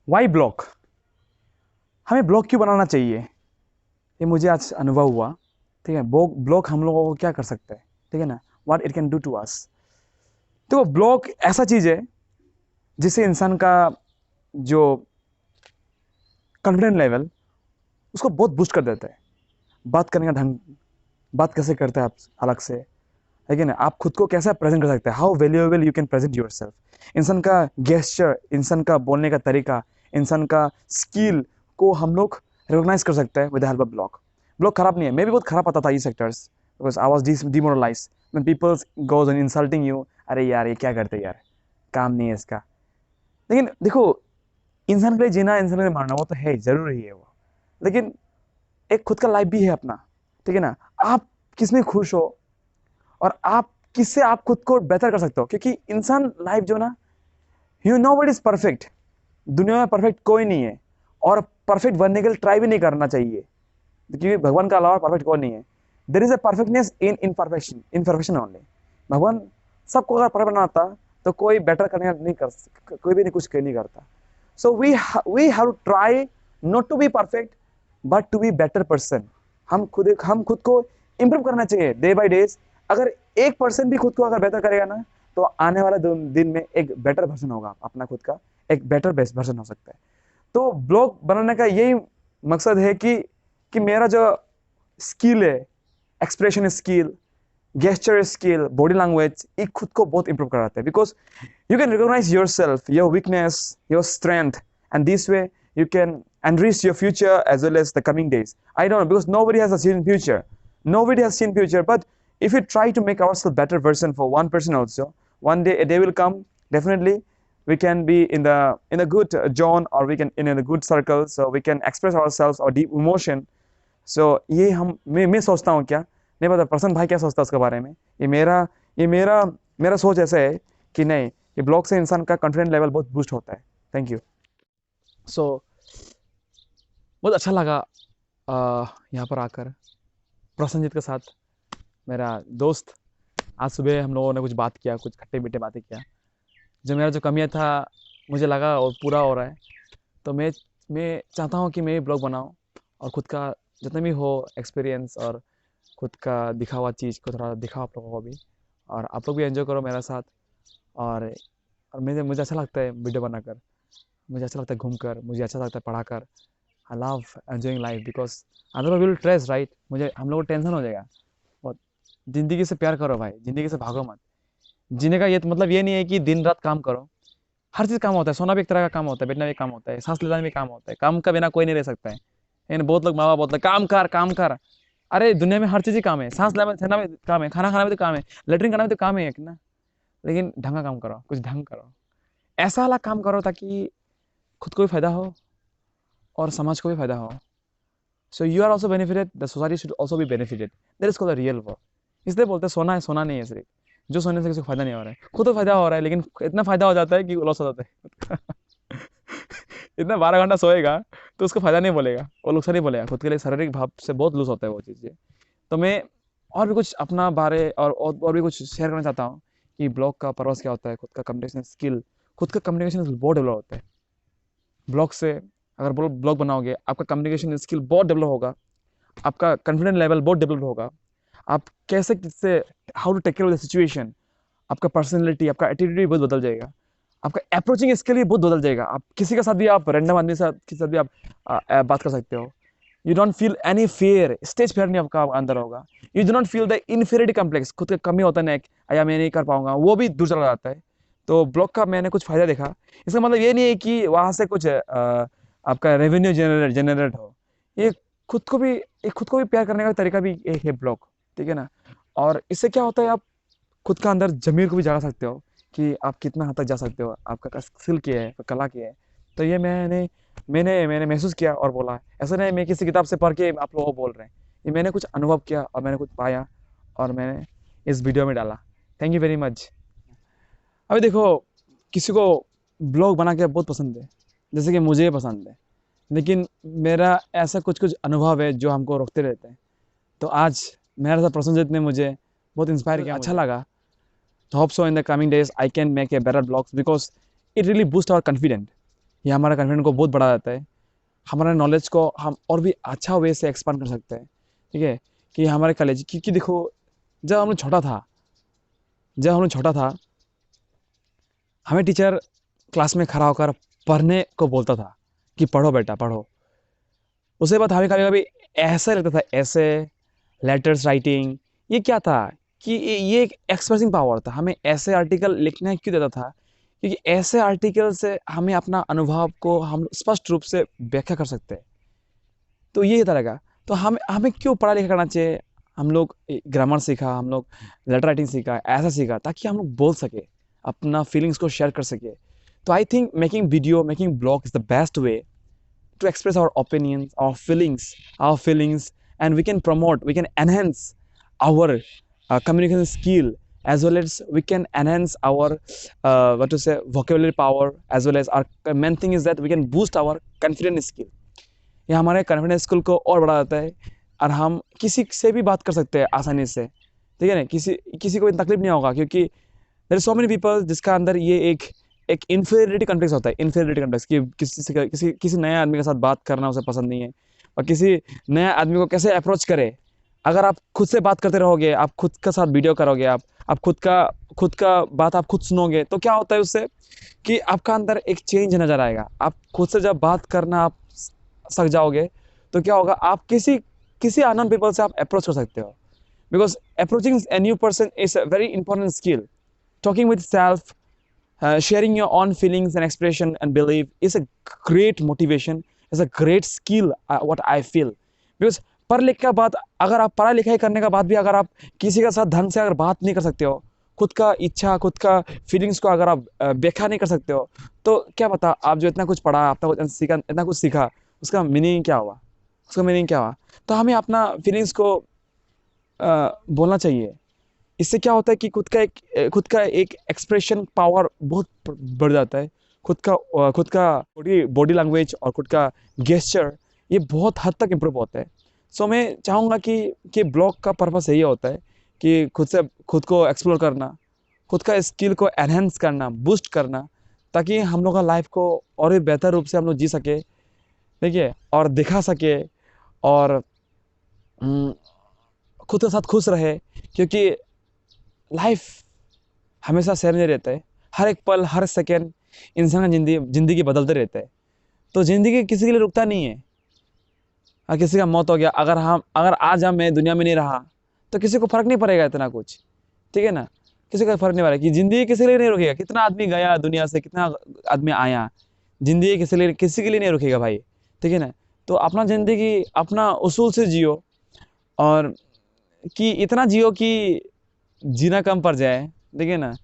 Y blog, हमें blog क्यों बनाना चाहिए, ये मुझे आज अनुभव हुआ। ठीक है, ब्लॉग हम लोगों को क्या कर सकता है, ठीक है ना, what it can do to us. तो ब्लॉग ऐसा चीज है जिससे इंसान का जो कॉन्फिडेंस लेवल उसको बहुत बूस्ट कर देता है। बात करने का ढंग, बात कैसे करते हैं आप अलग से, है कि ना, आप खुद को कैसे प्रेजेंट कर सकते हैं, how valuable you can present your self. इंसान का गेस्चर, इंसान का बोलने का तरीका, इंसान का स्किल को हम लोग रिकॉग्नाइज कर सकते हैं with help of blog. Blog खराब नहीं है, मैं भी बहुत खराब आता था ये sectors, because I was demoralize when people goes and insulting you, अरे यार ये क्या करते हैं यार, काम नहीं है इसका। लेकिन देखो, इंसान के लिए जीना, इंसान के लिए मारना, वो तो है, जरूरी है वो, लेकिन एक खुद का लाइफ भी है अपना, ठीक है ना। आप किसमें खुश हो और आप किससे आप खुद को बेहतर कर सकते हो, क्योंकि इंसान लाइफ जो ना, you know but is perfect, दुनिया में परफेक्ट कोई नहीं है, और परफेक्ट बनने के लिए ट्राई भी नहीं करना चाहिए, क्योंकि भगवान का अलावा परफेक्ट कोई नहीं है। There is a perfectness in imperfection, imperfection only. भगवान सबको अगर परफेक्ट बनाता तो कोई बेटर करने का नहीं कर, कोई भी नहीं कुछ नहीं करता। So we have to try not to be perfect but to be better person. हम खुद को इंप्रूव करना चाहिए डे बाई डेज। अगर 1% भी खुद को अगर बेहतर करेगा ना, तो आने वाले दिन में एक बेटर वर्जन होगा अपना, खुद का एक बेटर बेस्ट वर्जन हो सकता है। तो ब्लॉग बनाने का यही मकसद है कि मेरा जो स्किल है, expression skill, gesture skill, body language, ये खुद को बहुत इंप्रूव कराता है। Because you can recognize yourself, your weakness, your strength, and this way you can enrich your future as well as the coming days. I don't know, because nobody has seen future, nobody has seen future, but if we try to make ourselves better version for one person also, one day a day will come, definitely we can be in a good zone, or we can in a good circle, so we can express ourselves or deep emotion. So ये मैं सोचता हूँ, क्या नहीं पता प्रसन्न भाई क्या सोचता है उसके बारे में। ये मेरा मेरा सोच ऐसा है कि नहीं, ये ब्लॉग से इंसान का कॉन्फिडेंस लेवल बहुत बूस्ट होता है। Thank you. सो बहुत अच्छा लगा यहाँ पर आकर प्रसन्नजीत के साथ, मेरा दोस्त। आज सुबह हम लोगों ने कुछ बात किया, कुछ खट्टे मीठे बातें किया, जो मेरा जो कमियाँ था मुझे लगा वो पूरा हो रहा है। तो मैं चाहता हूँ कि मैं भी ब्लॉग बनाऊँ, और खुद का जितना भी हो एक्सपीरियंस, और खुद का दिखा हुआ चीज़ को थोड़ा दिखाओ आप लोगों को भी, और आप लोग भी एंजॉय करो मेरे साथ। और मुझे अच्छा लगता है वीडियो बनाकर, मुझे अच्छा लगता है घूमकर, मुझे अच्छा लगता है पढ़ाकर। I love enjoying life, because other will stress, right, मुझे हम लोग को टेंशन हो जाएगा बहुत। ज़िंदगी से प्यार करो भाई, ज़िंदगी से भागो मत। जीने का ये तो मतलब ये नहीं है कि दिन रात काम करो। हर चीज़ काम होता है, सोना भी एक तरह का काम होता है, बैठना भी काम होता है, सांस लेना भी काम होता है। काम का बिना कोई नहीं रह सकता है, लेकिन बहुत लोग माँ बाप बोलते हैं काम कर काम कर। अरे दुनिया में हर चीज़ ही काम है, सांस लेना भी काम है, खाना खाना भी तो काम है, लेटरिन करना भी तो काम है एक ना। लेकिन ढंग का काम करो, कुछ ढंग करो, ऐसा वाला काम करो ताकि खुद को भी फायदा हो और समाज को भी फायदा हो। So you are also benefited, the society should also be benefited, that is called the real work. इसलिए बोलते हैं सोना है, सोना नहीं है सिर्फ, जो सोने से किसी को फायदा नहीं हो रहा है, खुद तो फायदा हो रहा है, लेकिन इतना फायदा हो जाता है कि लॉस हो जाता है। इतना 12 घंटा सोएगा तो उसको फायदा नहीं बोलेगा, वो नुकसान नहीं बोलेगा, खुद के लिए शारीरिक भाव से बहुत लूज होता है वो चीज़ें। तो मैं और भी कुछ अपना बारे और भी कुछ शेयर करना चाहता हूँ कि ब्लॉग का पर्पस क्या होता है, खुद का कम्युनिकेशन स्किल, खुद का कम्युनिकेशन स्किल बहुत डेवलप होता है ब्लॉग से। अगर ब्लॉग बनाओगे, आपका कम्युनिकेशन स्किल बहुत डेवलप होगा, आपका कॉन्फिडेंस लेवल बहुत डेवलप होगा, आप कैसे किससे, how to take care of the situation, आपका पर्सनैलिटी, आपका एटीट्यूड भी बहुत बदल जाएगा, आपका अप्रोचिंग स्किल भी बहुत बदल जाएगा। आप किसी के साथ भी, आप रैंडम आदमी के साथ भी आप बात कर सकते हो। You don't feel any fair, stage fair नहीं आपका अंदर होगा। You do not feel the inferiority complex, खुद का कमी होता है ना, या मैं नहीं कर पाऊंगा, वो भी दूर चला जाता है। तो ब्लॉग का मैंने कुछ फायदा देखा। इसका मतलब ये नहीं है कि वहाँ से कुछ आपका रेवेन्यू जनरेट हो। ये खुद को भी प्यार करने का तरीका भी एक है ब्लॉग, ठीक है ना। और इससे क्या होता है, आप खुद का अंदर जमीर को भी जगा सकते हो कि आप कितना हद तक जा सकते हो, आपका स्किल क्या है, कला क्या है। तो ये मैंने महसूस किया और बोला। ऐसा नहीं मैं किसी किताब से पढ़ के आप लोगों को बोल रहे हैं, ये मैंने कुछ अनुभव किया और मैंने कुछ पाया, और मैंने इस वीडियो में डाला। Thank you very much. अभी देखो, किसी को ब्लॉग बना के बहुत पसंद है, जैसे कि मुझे पसंद है, लेकिन मेरा ऐसा कुछ कुछ अनुभव है जो हमको रोकते रहते हैं। तो आज मेरे साथ प्रसन्नजीत ने मुझे बहुत इंस्पायर किया, अच्छा लगा। तो hope so in the coming days I can make a better blogs, because it really boosts our confidence. ये हमारा कॉन्फिडेंस को बहुत बढ़ा देता है। हमारा नॉलेज को हम और भी अच्छा वे से एक्सपांड कर सकते हैं। ठीक है, कि हमारे कॉलेज क्योंकि देखो, जब हम लोग छोटा था जब हम लोग छोटा था हमें टीचर क्लास में खड़ा होकर पढ़ने को बोलता था कि पढ़ो बेटा पढ़ो। उसके बाद हमें कभी कभी ऐसा लगता था, ऐसे लेटर्स राइटिंग ये क्या था, कि ये एक एक्सप्रेसिंग पावर था। हमें ऐसे आर्टिकल लिखना क्यों देता था, क्योंकि ऐसे आर्टिकल से हमें अपना अनुभव को हम स्पष्ट रूप से व्याख्या कर सकते हैं। तो ये तरह का, तो हम हमें क्यों पढ़ा लिखा करना चाहिए। हम लोग ग्रामर सीखा, हम लोग लेटर राइटिंग सीखा, ऐसा सीखा ताकि हम लोग बोल सके, अपना फीलिंग्स को शेयर कर सके। तो I think making video, making blog is the best way to express our opinions, our feelings, and we can promote, we can enhance our communication skill, as well as we can enhance our what to say vocabulary power, as well as our main thing is that we can boost our confidence skill। ये हमारे confidence skill को और बढ़ा देता है, और हम किसी से भी बात कर सकते हैं आसानी से। ठीक है ना, किसी किसी को इतना तकलीफ नहीं होगा, क्योंकि there are so many people जिसका अंदर ये एक इन्फीरियरिटी कॉम्प्लेक्स होता है। इन्फीरियरिटी कॉम्प्लेक्स कि किसी नए आदमी के साथ बात करना उसे पसंद नहीं है, और किसी नए आदमी को कैसे अप्रोच करे। अगर आप खुद से बात करते रहोगे, आप खुद का साथ वीडियो करोगे, आप खुद का बात आप खुद सुनोगे, तो क्या होता है उससे कि आपका अंदर एक चेंज नजर आएगा। आप खुद से जब बात करना आप सक जाओगे, तो क्या होगा, आप किसी किसी अननोन पीपल से आप अप्रोच कर सकते हो। Because approaching a new person is a very important skill. Talking with self, sharing your own feelings and expression and belief is a great motivation, is a great skill, what I feel। because पढ़ लिख के बाद, अगर आप पढ़ाई लिखाई करने के बाद भी अगर आप किसी के साथ ढंग से अगर बात नहीं कर सकते हो, खुद का इच्छा, खुद का फीलिंग्स को अगर आप व्याख्या नहीं कर सकते हो, तो क्या पता आप जो इतना कुछ पढ़ा, इतना कुछ सीखा, उसका मीनिंग क्या हुआ, उसका मीनिंग क्या हुआ। तो हमें अपना फीलिंग्स को बोलना चाहिए। इससे क्या होता है कि खुद का एक एक्सप्रेशन पावर बहुत बढ़ जाता है। खुद का बॉडी लैंग्वेज और खुद का गेस्चर, ये बहुत हद तक इम्प्रूव होता है। सो मैं चाहूँगा कि ब्लॉग का पर्पस यही होता है कि खुद को एक्सप्लोर करना, खुद का स्किल को एनहेंस करना, बूस्ट करना, ताकि हम लोग का लाइफ को और भी बेहतर रूप से हम लोग जी सके। देखिए, और दिखा सके, और हम्म, खुद के साथ खुश रहे, क्योंकि लाइफ हमेशा सेम नहीं रहता है। हर एक पल, हर सेकेंड इंसान का जिंदगी बदलते रहता है। तो जिंदगी किसी के लिए रुकता नहीं है। किसी का मौत हो गया, अगर आज मैं दुनिया में नहीं रहा, तो किसी को फर्क नहीं पड़ेगा इतना कुछ। ठीक है ना, किसी को फर्क नहीं पड़ेगा कि जिंदगी किसी के लिए नहीं रुकेगा। कितना आदमी गया दुनिया से, कितना आदमी आया, जिंदगी किसी के लिए नहीं रुकेगा भाई। ठीक है ना, तो अपना जिंदगी अपना उसूल से जियो, और कि इतना जियो कि जीना कम पड़ जाए। ठीक है ना,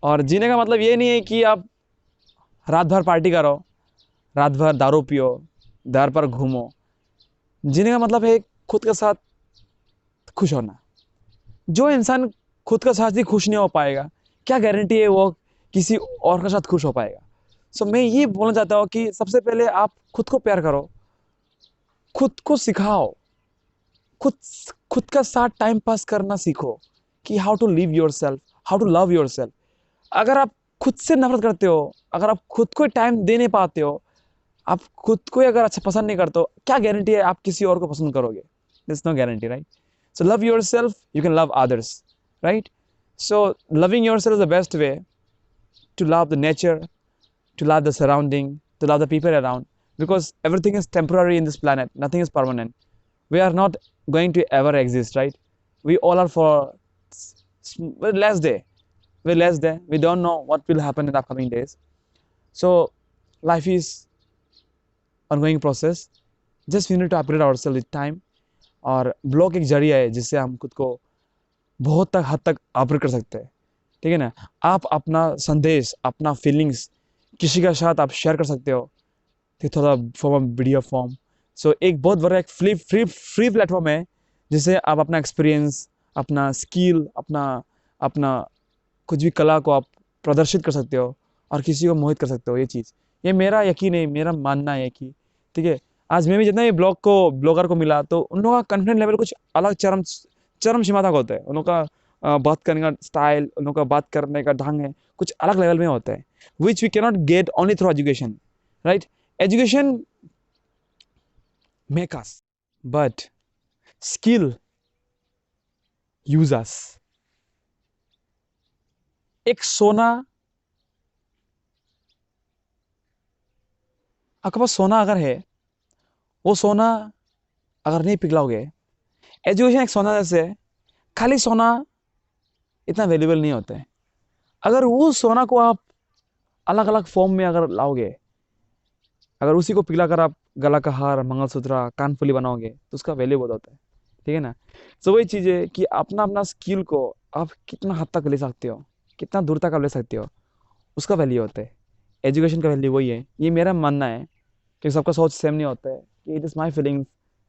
और जीने का मतलब ये नहीं है कि आप रात भर पार्टी करो, रात भर दारू पियो, दार पर घूमो। जीने का मतलब है खुद के साथ खुश होना। जो इंसान खुद के साथ ही खुश नहीं हो पाएगा, क्या गारंटी है वो किसी और के साथ खुश हो पाएगा। सो मैं ये बोलना चाहता हूँ कि सबसे पहले आप खुद को प्यार करो, खुद को सिखाओ, खुद खुद का साथ टाइम पास करना सीखो, कि how to live yourself, how to love yourself. अगर आप खुद से नफरत करते हो, अगर आप खुद को टाइम दे नहीं पाते हो, आप खुद को अगर अच्छा पसंद नहीं करते हो, क्या गारंटी है आप किसी और को पसंद करोगे। there's no guarantee, right? So love yourself, you can love others, right? So loving yourself is the best way to love the nature, to love the surrounding, to love the people around, because everything is temporary in this planet, nothing is permanent। We are not going to ever exist, right? We all are for less day, we're less day, we don't know what will happen in the upcoming days। So life is ongoing process, just we need to upgrade ourselves with time। और blog एक जरिया है जिससे हम खुद को बहुत हद तक अपग्रेड कर सकते हैं। ठीक है ना, आप अपना संदेश, अपना फीलिंग्स किसी के साथ आप शेयर कर सकते हो, ठीक, थोड़ा फॉर्म वीडियो फॉर्म। सो एक बहुत बड़ा एक फ्री प्लेटफॉर्म है, जिससे आप अपना एक्सपीरियंस, अपना स्किल, अपना अपना कुछ भी कला को आप प्रदर्शित कर सकते हो, और किसी को मोहित कर सकते हो। ये चीज़, ये मेरा यकीन है, मेरा मानना है कि ठीक है, आज मैं भी जितना भी ब्लॉगर को मिला, तो उन लोगों का कॉन्फिडेंस लेवल कुछ अलग चरम चरम सीमा तक होता है। उन लोगों का बात करने का स्टाइल, उन लोगों का बात करने का ढंग है, कुछ अलग लेवल में होता है, which we cannot get only through education, right? Education make us, but skill use us. एक सोना, आपके पास सोना अगर है, वो सोना अगर नहीं पिघलाओगे, एजुकेशन एक सोना जैसे है, खाली सोना इतना वैल्यूबल नहीं होता है। अगर वो सोना को आप अलग अलग फॉर्म में अगर लाओगे, अगर उसी को पिघला कर आप गला का हार, मंगलसूत्र, कानफुली बनाओगे, तो उसका वैल्यू बहुत होता है, ठीक है ना? तो वही चीज़ है कि अपना अपना स्किल को आप कितना हद तक ले सकते हो, कितना दूर तक आप ले सकते हो, उसका वैल्यू होता है। एजुकेशन का वैल्यू वही है, ये मेरा मानना है, कि सबका सोच सेम नहीं होता है। कि it is my feelings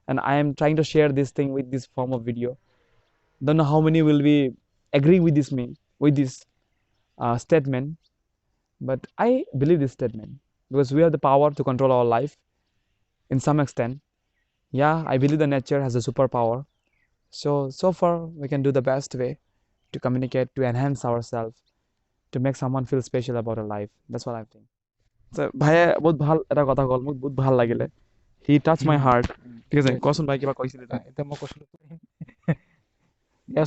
and I am trying to share this thing with this form of video. Don't know how many will be agree with this statement, but I believe this statement because we have the power to control our life in some extent. Yeah, I believe the nature has a superpower. So far we can do the best way to communicate, to enhance ourselves, to make someone feel special about our life. That's what I think. So ভাইয়া বহুত ভাল এটা কথা call, মোক বহুত ভাল লাগিলে। He touched my heart। ঠিক আছে, কচোন ভাই কিবা কৈছিলে তই? এতিয়া মই কৈছিলো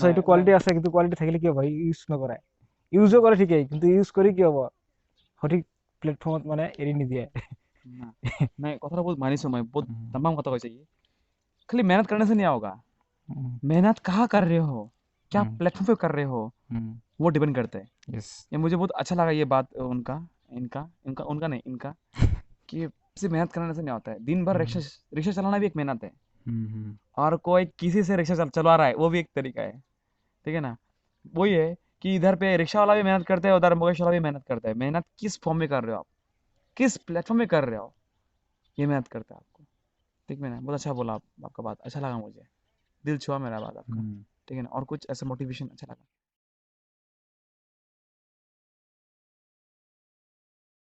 এইটো কোৱালিটি আছে, কিন্তু কোৱালিটি থাকিলে কি হ'ব, ইউজ নকৰে, ইউজো কৰে ঠিকেই, কিন্তু ইউজ কৰি কি হ'ব, সঠিক প্লেটফৰ্মত মানে এৰি নিদিয়ে। मैं কথাটা बहुत मानिस मैं बहुत तमाम কথা কৈছে ये। खाली मेहनत करने से नहीं होगा। मेहनत कहाँ कर रहे हो, क्या प्लेटफॉर्म पे कर रहे हो, वो डिपेंड करता है। यस। ये मुझे बहुत अच्छा लगा ये बात उनका, इनका इनका उनका नहीं इनका, कि सिर्फ मेहनत करने से नहीं होता है। दिन भर रिक्शा रिक्शा चलाना भी एक मेहनत है, और कोई किसी से रिक्शा चलवा रहा है, वो भी एक तरीका है, ठीक है ना? वही है कि इधर पे रिक्शा वाला भी मेहनत करता है, उधर मुकेश वाला भी मेहनत करता है। मेहनत किस फॉर्म में कर रहे हो आप, किस प्लेटफॉर्म में कर रहे हो, ये मेहनत करता है आपको। ठीक है ना? बहुत अच्छा बोला आप, आपका बात अच्छा लगा मुझे, दिल छुआ मेरा बात आपका। ठीक है ना? और कुछ ऐसा मोटिवेशन अच्छा लगा?